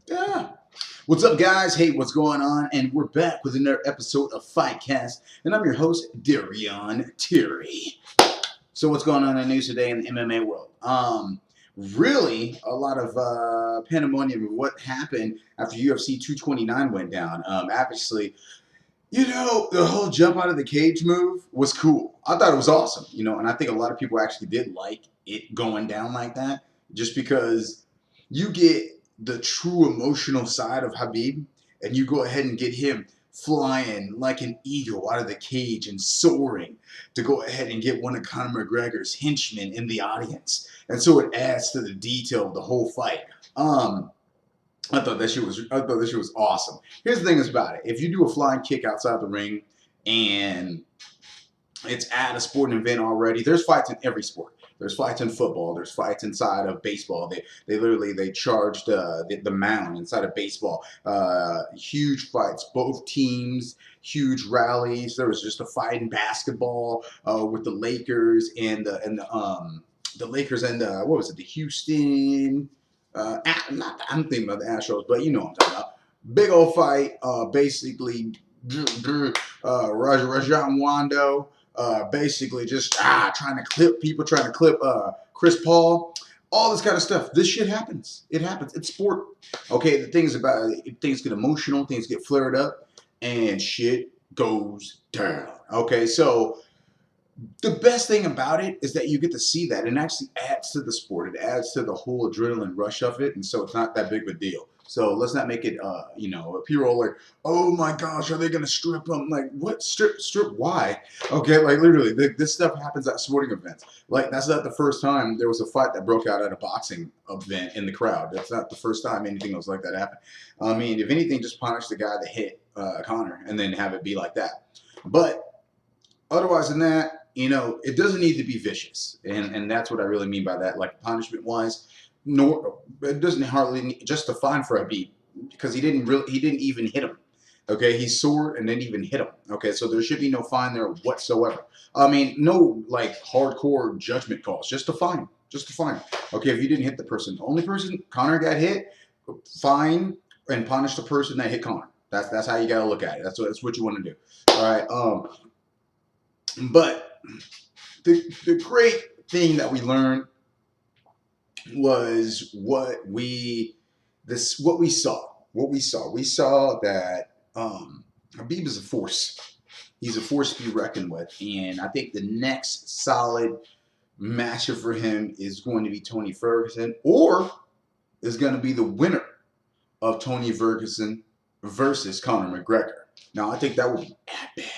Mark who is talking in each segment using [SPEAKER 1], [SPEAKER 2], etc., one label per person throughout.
[SPEAKER 1] Yeah. What's up, guys? Hey, what's going on? And we're back with another episode of FightCast, and I'm your host, Darion Terry. So, what's going on in the news today in the MMA world? Really, a lot of pandemonium of what happened after UFC 229 went down. Obviously, the whole jump out of the cage move was cool. I thought it was awesome, and I think a lot of people actually did like it going down like that, just because you get the true emotional side of Habib, and you go ahead and get him flying like an eagle out of the cage and soaring to go ahead and get one of Conor McGregor's henchmen in the audience. And so it adds to the detail of the whole fight. I thought that shit was awesome. Here's the thing about it: if you do a flying kick outside the ring, and it's at a sporting event already, there's fights in every sport. There's fights in football. There's fights inside of baseball. They charged the mound inside of baseball. Huge fights, both teams, huge rallies. There was just a fight in basketball with the Lakers and the Lakers and what was it? The Houston. I'm thinking about the Astros, but you know what I'm talking about. Big old fight. Basically, Rajon Wando. Basically just trying to clip people, trying to clip Chris Paul, all this kind of stuff. This shit happens. It happens. It's sport. Okay, the thing is about it, things get emotional, things get flared up, and shit goes down. Okay, so the best thing about it is that you get to see that, and it actually adds to the sport. It adds to the whole adrenaline rush of it, and so it's not that big of a deal. So let's not make it, people are like, oh my gosh, are they going to strip them? Like, what? Strip? Why? Okay, like literally, this stuff happens at sporting events. Like, that's not the first time there was a fight that broke out at a boxing event in the crowd. That's not the first time anything else like that happened. I mean, if anything, just punish the guy that hit Connor and then have it be like that. But otherwise than that, it doesn't need to be vicious, and that's what I really mean by that. Like punishment wise, nor it doesn't hardly need, just a fine for a beat because he didn't even hit him. Okay, he soared and didn't even hit him. Okay, so there should be no fine there whatsoever. I mean, no like hardcore judgment calls, just a fine, just a fine. Okay, if you didn't hit the person, the only person Connor got hit, fine and punish the person that hit Connor. That's how you got to look at it. That's what you want to do. All right. But the great thing that we learned was what we saw. We saw that Habib is a force. He's a force to be reckoned with, and I think the next solid matchup for him is going to be Tony Ferguson, or is going to be the winner of Tony Ferguson versus Conor McGregor. Now, I think that would be epic.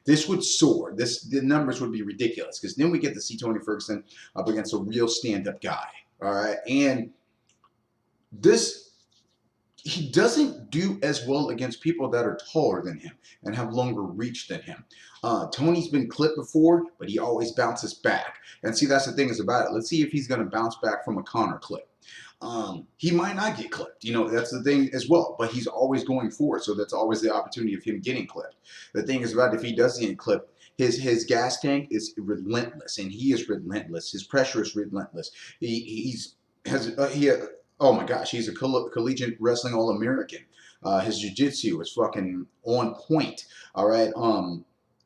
[SPEAKER 1] This would soar. The numbers would be ridiculous because then we get to see Tony Ferguson up against a real stand-up guy. All right, and he doesn't do as well against people that are taller than him and have longer reach than him. Tony's been clipped before, but he always bounces back. And see, that's the thing is about it. Let's see if he's going to bounce back from a Conor clip. He might not get clipped. That's the thing as well. But he's always going forward, so that's always the opportunity of him getting clipped. The thing is about if he does get clipped, his gas tank is relentless, and he is relentless. His pressure is relentless. Oh my gosh, he's a collegiate wrestling All-American. His jiu-jitsu is fucking on point. All right.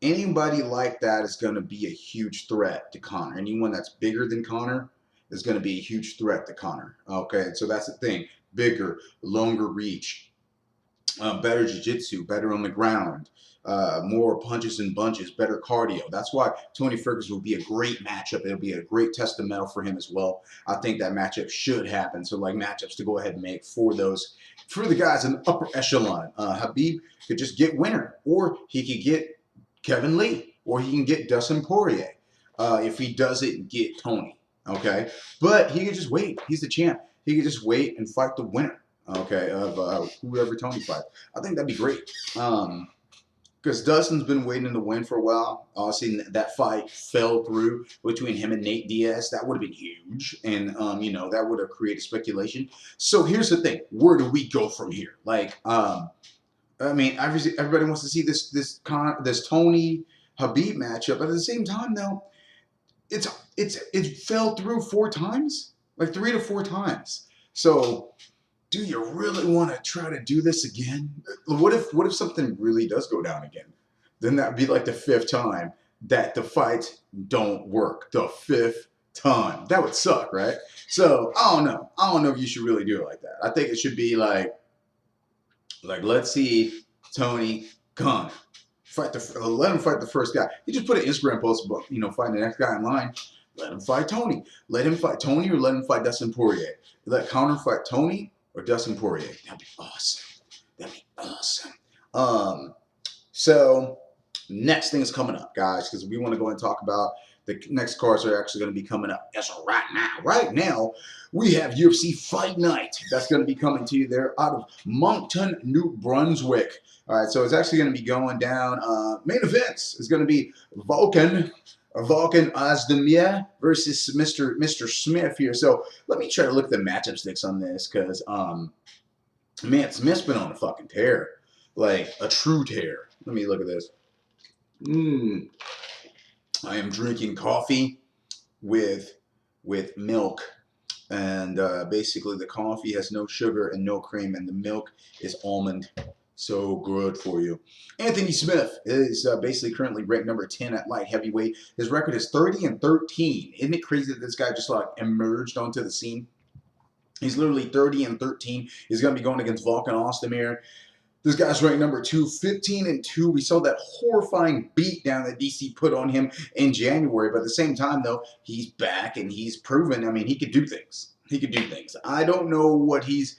[SPEAKER 1] Anybody like that is going to be a huge threat to Conor. Anyone that's bigger than Conor is going to be a huge threat to Conor. Okay, so that's the thing. Bigger, longer reach, better jiu-jitsu, better on the ground, more punches and bunches, better cardio. That's why Tony Ferguson will be a great matchup. It'll be a great test of metal for him as well. I think that matchup should happen. So like matchups to go ahead and make for the guys in the upper echelon. Habib could just get winner, or he could get Kevin Lee, or he can get Dustin Poirier if he doesn't get Tony. Okay, but he could just wait. He's the champ. He could just wait and fight the winner. Okay, of whoever Tony fights. I think that'd be great. Because Dustin's been waiting to win for a while. Obviously, that fight fell through between him and Nate Diaz. That would have been huge, and that would have created speculation. So here's the thing: where do we go from here? Like, I mean, obviously, everybody wants to see this Tony Habib matchup, but at the same time, though, it fell through 4 times, like 3 to 4 times. So do you really want to try to do this again? What if something really does go down again? Then that'd be like the 5th time that the fights don't work. The 5th time. That would suck, right? So I don't know. I don't know if you should really do it like that. I think it should be like let's see Tony Khan let him fight the first guy. He just put an Instagram post about fighting the next guy in line. Let him fight Tony. Let him fight Tony, or let him fight Dustin Poirier. Let Conor fight Tony or Dustin Poirier. That'd be awesome. That'd be awesome. So next thing is coming up, guys, because we want to go and talk about the next cards are actually going to be coming up. As of right now, we have UFC Fight Night. That's going to be coming to you there out of Moncton, New Brunswick. All right, so it's actually going to be going down. Main events is going to be Volkan Ozdemir versus Mr. Smith here. So let me try to look at the matchup sticks on this, because man, Smith's been on a fucking tear, like a true tear. Let me look at this. I am drinking coffee with milk, and basically the coffee has no sugar and no cream, and the milk is almond. So good for you. Anthony Smith is basically currently ranked number 10 at light heavyweight. His record is 30-13. Isn't it crazy that this guy just like emerged onto the scene? He's literally 30-13. He's going to be going against Volkan Ozdemir. This guy's ranked number 2, 15-2. We saw that horrifying beatdown that DC put on him in January. But at the same time, though, he's back and he's proven, I mean, he could do things. He could do things. I don't know what he's...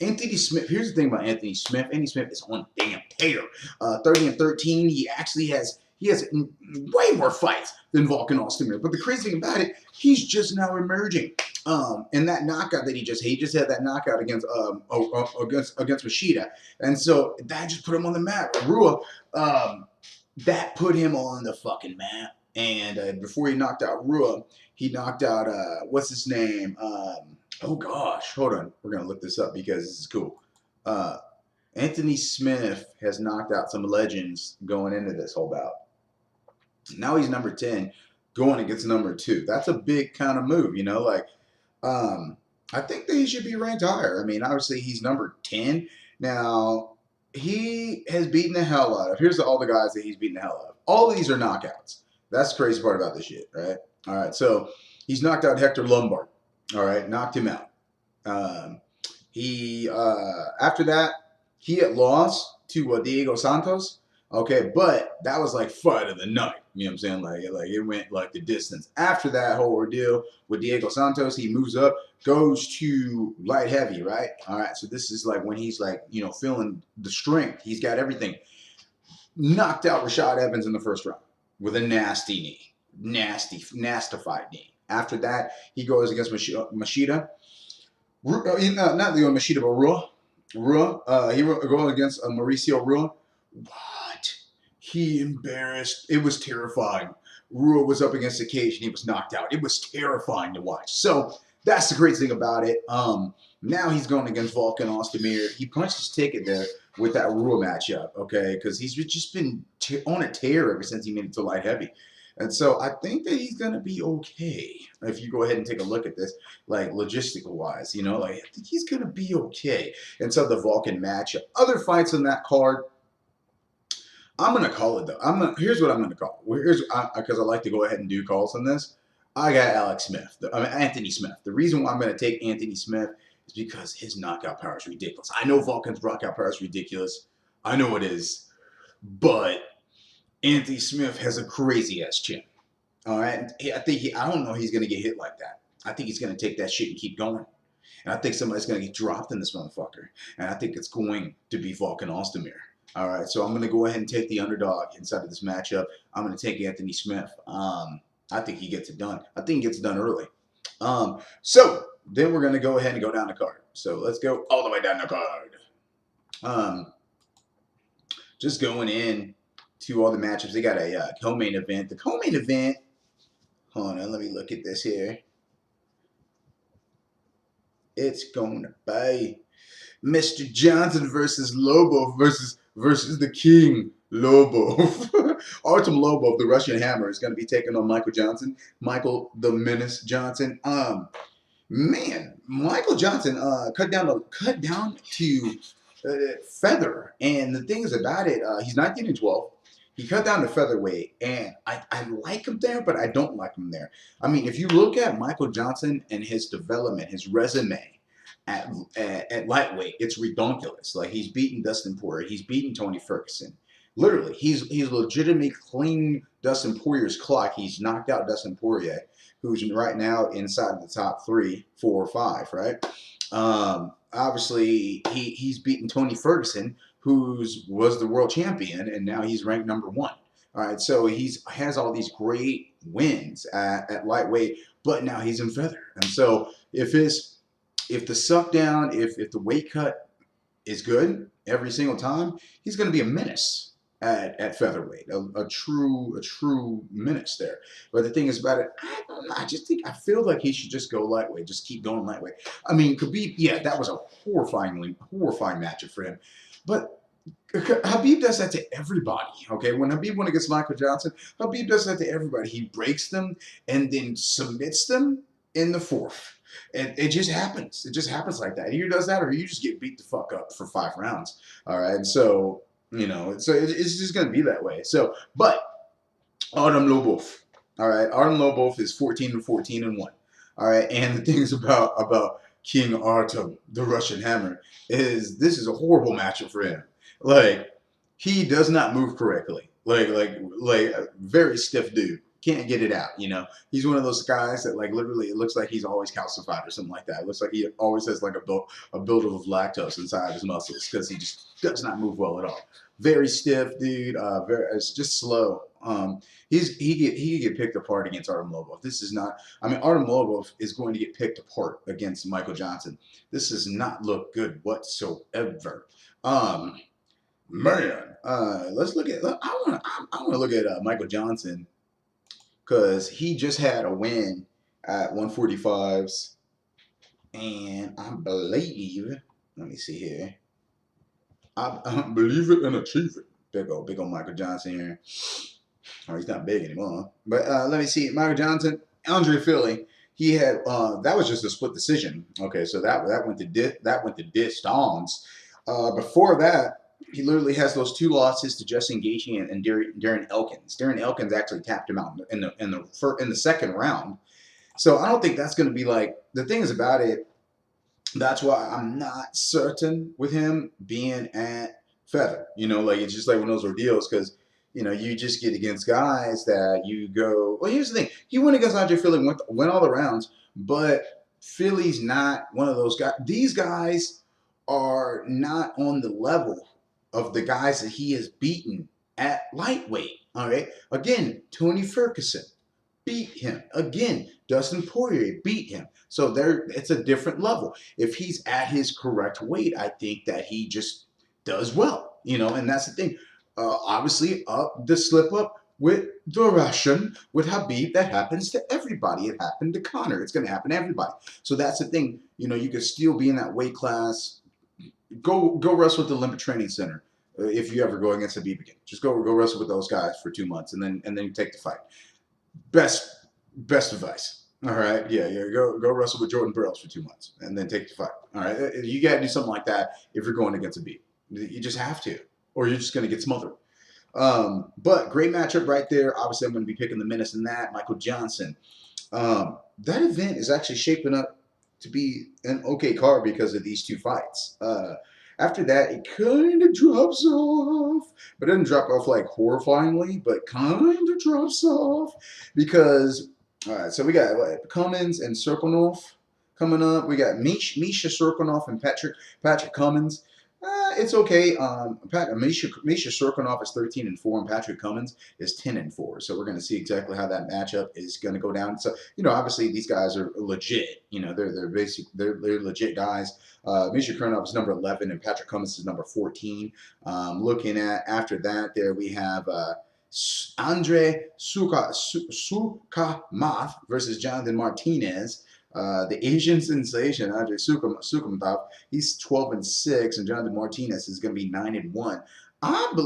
[SPEAKER 1] Anthony Smith, here's the thing about Anthony Smith. Anthony Smith is on damn tear. 30-13. He actually has way more fights than Volkan Ozdemir. But the crazy thing about it, he's just now emerging. And that knockout that he just had that knockout against Machida, and so that just put him on the map. Rua, that put him on the fucking map. And before he knocked out Rua, he knocked out what's his name? Oh gosh, hold on. We're gonna look this up because this is cool. Anthony Smith has knocked out some legends going into this whole bout. Now he's number 10, going against number 2. That's a big kind of move, like. I think that he should be ranked higher. I mean, obviously he's number 10. Now, he has beaten the hell out of. Here's all the guys that he's beaten the hell out of. All of these are knockouts. That's the crazy part about this shit, right? All right, so he's knocked out Hector Lombard. All right, knocked him out. After that, he had lost to Diego Santos. Okay, but that was like fight of the night. You know what I'm saying? Like it went like the distance. After that whole ordeal with Diego Santos, he moves up, goes to light heavy, right? All right, so this is like when he's like, feeling the strength. He's got everything. Knocked out Rashad Evans in the first round with a nasty knee. Nastified knee. After that, he goes against Machida. Not Leon Machida, but Rua. He going against Mauricio Rua. What? He embarrassed. It was terrifying. Rua was up against the cage and he was knocked out. It was terrifying to watch. So that's the great thing about it. Now he's going against Volkan Ozdemir. He punched his ticket there with that Rua matchup, okay? Because he's just been on a tear ever since he made it to light heavy. And so I think that he's going to be okay. If you go ahead and take a look at this, like logistical wise, I think he's going to be okay. And so the Volkan matchup. Other fights on that card, I'm going to call it though. Here's what I'm going to call it. Because I like to go ahead and do calls on this. I got Anthony Smith. The reason why I'm going to take Anthony Smith is because his knockout power is ridiculous. I know Volkan's knockout power is ridiculous. I know it is. But Anthony Smith has a crazy-ass chin. All right? I don't know he's going to get hit like that. I think he's going to take that shit and keep going. And I think somebody's going to get dropped in this motherfucker. And I think it's going to be Volkan Ozdemir. All right, so I'm going to go ahead and take the underdog inside of this matchup. I'm going to take Anthony Smith. I think he gets it done. I think he gets it done early. So then we're going to go ahead and go down the card. So let's go all the way down the card. Just going in to all the matchups. They got a co-main event. The co-main event, hold on, let me look at this here. It's going to be Mr. Johnson versus Lobo versus the King Lobo. Artem Lobov, the Russian Hammer, is going to be taking on Michael Johnson. Michael the Menace Johnson. Man, Michael Johnson cut down to feather, and the thing is about it, he's 19 and 12. He cut down to featherweight, and I like him there, but I don't like him there. I mean, if you look at Michael Johnson and his development, his resume at lightweight, it's redonkulous. Like he's beaten Dustin Poirier, he's beaten Tony Ferguson. Literally, he's legitimately clean Dustin Poirier's clock. He's knocked out Dustin Poirier, who's right now inside the top 3, 4, or 5, right? Obviously, he's beaten Tony Ferguson, who's was the world champion, and now he's ranked #1. All right, so he's has all these great wins at lightweight, but now he's in feather, and so if the suck down, if the weight cut is good every single time, he's going to be a menace at featherweight, a true menace there. But the thing is about it, I don't know. I feel like he should just go lightweight, just keep going lightweight. I mean, Khabib, yeah, that was a horrifying matchup for him, but Khabib does that to everybody. Okay, when Khabib went against Michael Johnson, Khabib does that to everybody. He breaks them and then submits them in the 4th. And it just happens. It just happens like that. Either does that, or you just get beat the fuck up for 5 rounds. All right, and so it's just gonna be that way. So, but Artem Lobov, all right, Artem Lobov is 14 and 1. All right, and the things about King Artem, the Russian Hammer, is this is a horrible matchup for him. Like he does not move correctly. Like a very stiff dude. Can't get it out, He's one of those guys that like literally it looks like he's always calcified or something like that. It looks like he always has like a buildup of lactose inside his muscles because he just does not move well at all. Very stiff, dude. It's just slow. He get picked apart against Artem Lobov. This is not. I mean, Artem Lobov is going to get picked apart against Michael Johnson. This does not look good whatsoever. Man, let's look at. I want to look at Michael Johnson because he just had a win at 145s, and I believe. Let me see here. I believe it and achieve it. Big old Michael Johnson here. Oh, he's not big anymore. But let me see. Michael Johnson, Andre Philly. He had that was just a split decision. Okay, so that went to distance. Before that, he literally has those 2 losses to Justin Gaethje and Darren Elkins. Darren Elkins actually tapped him out in the 2nd round. So I don't think that's going to be like the thing is about it. That's why I'm not certain with him being at feather. Like it's just like one of those ordeals because you just get against guys that you go. Well, here's the thing: he went against Andre Philly, went all the rounds, but Philly's not one of those guys. These guys are not on the level of the guys that he has beaten at lightweight. All right. Again, Tony Ferguson beat him. Again, Dustin Poirier beat him. So it's a different level. If he's at his correct weight, I think that he just does well. And that's the thing. Obviously, the slip up with the Russian, with Khabib, that happens to everybody. It happened to Conor. It's going to happen to everybody. So that's the thing. You can still be in that weight class. Go wrestle at the Olympic Training Center if you ever go against Khabib again. Just go wrestle with those guys for 2 months and then take the fight. Best advice. All right, yeah. Go wrestle with Jordan Burroughs for 2 months and then take the fight. All right, you got to do something like that if you're going against Khabib. You just have to, or you're just going to get smothered. But great matchup right there. Obviously, I'm going to be picking the menace in that. Michael Johnson. That event is actually shaping up to be an okay card because of these 2 fights. After that, it kind of drops off, but it doesn't drop off like horrifyingly, but kind of drops off because, all right, so we got Cummins and Serkinov coming up. We got Misha Serkinov and Patrick Cummins. It's okay. Misha Serkinov is 13-4, and Patrick Cummins is 10-4. So we're going to see exactly how that matchup is going to go down. So obviously these guys are legit. They're legit guys. Misha Serkinov is number 11, and Patrick Cummins is number 14. Looking at after that, there we have Andre Sukhamath versus Jonathan Martinez. The Asian sensation, Andre Sukhamath, he's 12-6, and Jonathan Martinez is going to be 9-1. I'm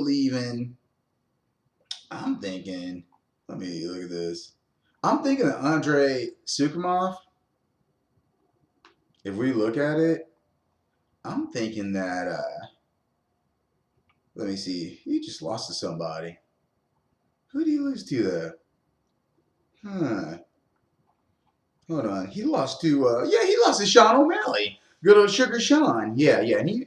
[SPEAKER 1] thinking, let me look at this. I'm thinking that Andre Sukhamath if we look at it, I'm thinking that, let me see, he just lost to somebody. Who did he lose to, though? Huh. Hold on. He lost to, yeah, he lost to Sean O'Malley. Good old Sugar Sean. Yeah, yeah. And he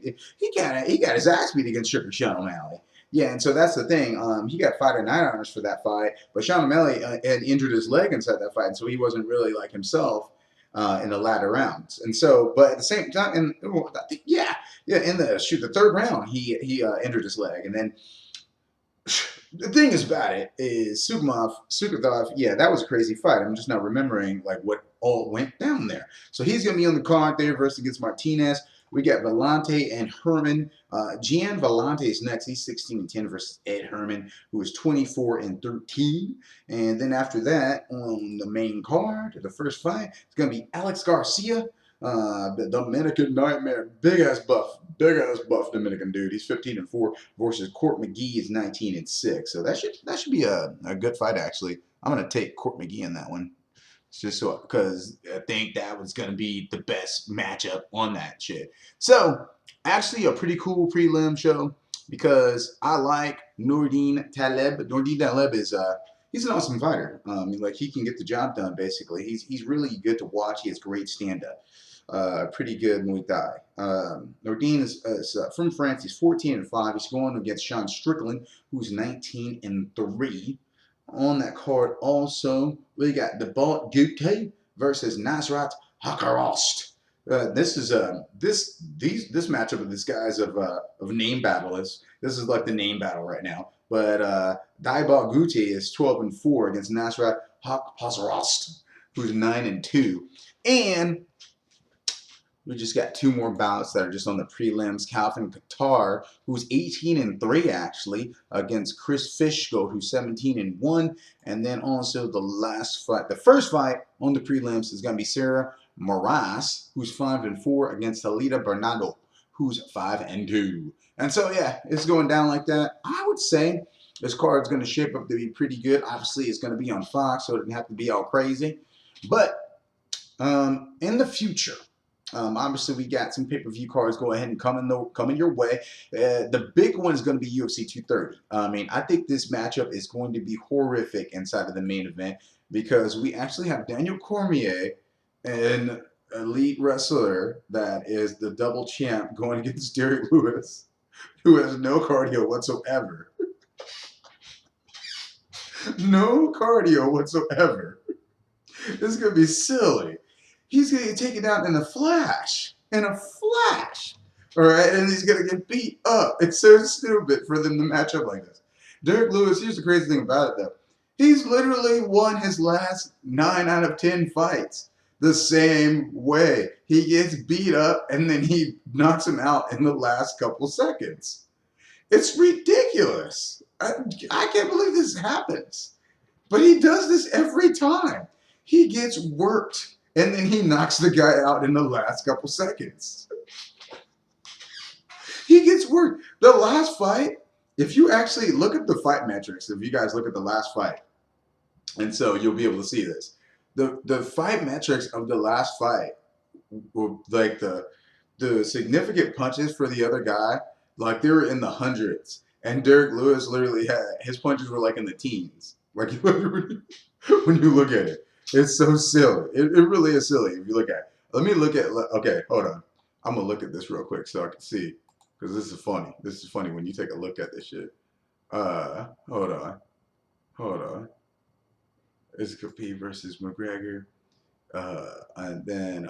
[SPEAKER 1] got his ass beat against Sugar Sean O'Malley. Yeah, and so that's the thing. He got 5 to 9 hours for that fight, but Sean O'Malley had injured his leg inside that fight, and so he wasn't really like himself in the latter rounds. And so, but at the same time, and I think, yeah, in the third round, he injured his leg, and then the thing is about it is Sukhatov, yeah, that was a crazy fight. I'm just not remembering like what all went down there. So he's going to be on the card there versus against Martinez. We got Vellante and Herman. Gian Vellante is next. He's 16-10 versus Ed Herman, who is 24-13. And then after that, on the main card, the first fight, it's going to be Alex Garcia. The Dominican Nightmare, big ass buff Dominican dude. He's 15-4 versus Court McGee is 19-6. So that should be a good fight actually. I'm gonna take Court McGee in that one, just so because I think that was gonna be the best matchup on that shit. So actually a pretty cool prelim show because I like Nordine Taleb. Nordine Taleb is he's an awesome fighter. Like he can get the job done basically. He's really good to watch. He has great stand up. Pretty good Muay Thai. Nordine is from France. He's 14-5. He's going against Sean Strickland, who's 19-3. On that card, also we got Debalt Gute versus Nasrat Hakarost. This is this matchup of these guys of name battle is this is like the name battle right now. But Debalt Gute is 12-4 against Nasrat Hakarost, who's 9-2, and we just got 2 more bouts that are just on the prelims. Calvin Qatar, who's 18-3 actually, against Chris Fishko, who's 17-1. And then also the last fight, the first fight on the prelims is going to be Sarah Moras, who's 5-4, against Halida Bernardo, who's 5-2. And so, yeah, it's going down like that. I would say this card's going to shape up to be pretty good. Obviously, it's going to be on Fox, so it doesn't have to be all crazy. But in the future, obviously, we got some pay-per-view cards go ahead and coming your way. The big one is going to be UFC 230. I mean, I think this matchup is going to be horrific inside of the main event because we actually have Daniel Cormier, an elite wrestler that is the double champ, going against Derek Lewis, who has no cardio whatsoever. No cardio whatsoever. This is going to be silly. He's going to get taken down in a flash. In a flash. All right? And he's going to get beat up. It's so stupid for them to match up like this. Derek Lewis, here's the crazy thing about it, though. He's literally won his last 9 out of 10 fights the same way. He gets beat up, and then he knocks him out in the last couple seconds. It's ridiculous. I can't believe this happens. But he does this every time. He gets worked. And then he knocks the guy out in the last couple seconds. He gets worked. The last fight, if you actually look at the fight metrics, if you guys look at the last fight, and so you'll be able to see this. The fight metrics of the last fight, like the significant punches for the other guy, like they were in the hundreds. And Derek Lewis literally had, his punches were like in the teens. Like when you look at it. It's so silly. It really is silly if you look at it. Let me look at, okay, hold on. I'm going to look at this real quick so I can see. Because this is funny. This is funny when you take a look at this shit. Hold on. It's Khabib versus McGregor. And then,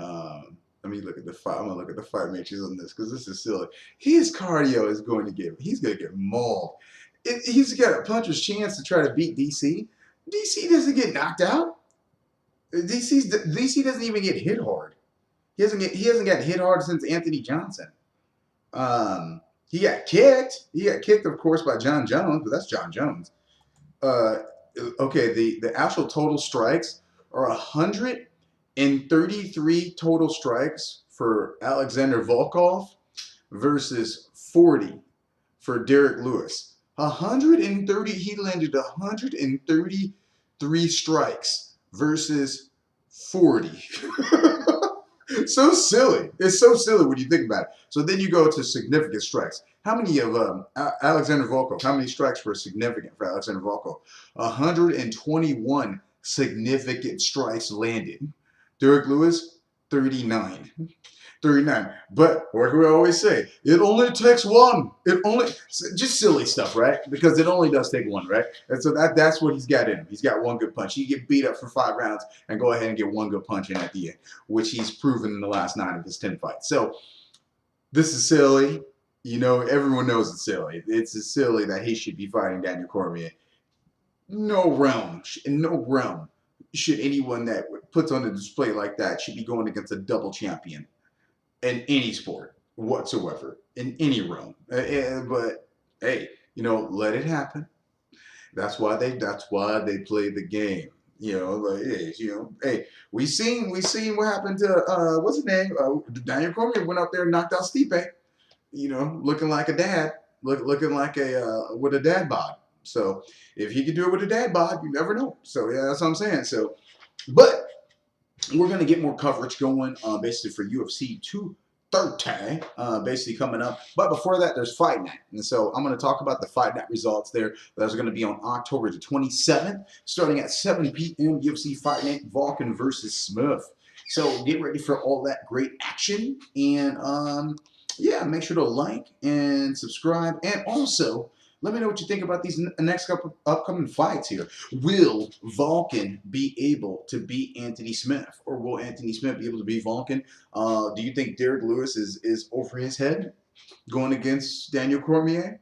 [SPEAKER 1] let me look at the fight. I'm going to look at the fight matrix on this because this is silly. His cardio is going to he's going to get mauled. He's got a puncher's chance to try to beat DC. DC doesn't get knocked out. DC doesn't even get hit hard. He hasn't got hit hard since Anthony Johnson. He got kicked. He got kicked, of course, by John Jones, but that's John Jones. Okay, the actual total strikes are 133 total strikes for Alexander Volkov versus 40 for Derek Lewis. 130. He landed 133 strikes versus 40. So silly. It's so silly when you think about it. So then you go to significant strikes. How many of Alexander Volkov? How many strikes were significant for Alexander Volkov? 121 significant strikes landed. Derek Lewis, 39. 39. But what do we always say? It only takes one. It only just silly stuff, right? Because it only does take one, right? And so that's what he's got in him. He's got one good punch. He can get beat up for 5 rounds and go ahead and get one good punch in at the end, which he's proven in the last 9 of his 10 fights. So this is silly. You know, everyone knows it's silly. It's silly that he should be fighting Daniel Cormier. In no realm should anyone that puts on a display like that should be going against a double champion in any sport whatsoever, in any realm. But hey, you know, let it happen. That's why they play the game. You know, like hey, hey, we seen what happened to what's his name? Daniel Cormier went up there and knocked out Stipe. You know, looking like a dad, looking like a with a dad bod. So if he could do it with a dad bod, you never know. So yeah, that's what I'm saying. So, but we're going to get more coverage going basically for UFC 230 basically coming up. But before that, there's Fight Night. And so I'm going to talk about the Fight Night results there. Those are going to be on October the 27th, starting at 7 p.m. UFC Fight Night, Volkan versus Smith. So get ready for all that great action. And yeah, make sure to like and subscribe. And also, let me know what you think about these next couple upcoming fights here. Will Volkan be able to beat Anthony Smith? Or will Anthony Smith be able to beat Volkan? Do you think Derek Lewis is over his head going against Daniel Cormier?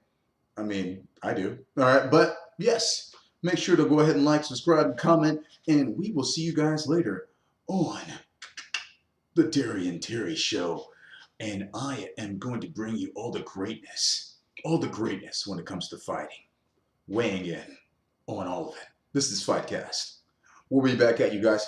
[SPEAKER 1] I mean, I do. All right, but yes, make sure to go ahead and like, subscribe, and comment, and we will see you guys later on the Darian Terry Show. And I am going to bring you all the greatness when it comes to fighting, weighing in on all of it. This is FightCast. We'll be back at you guys.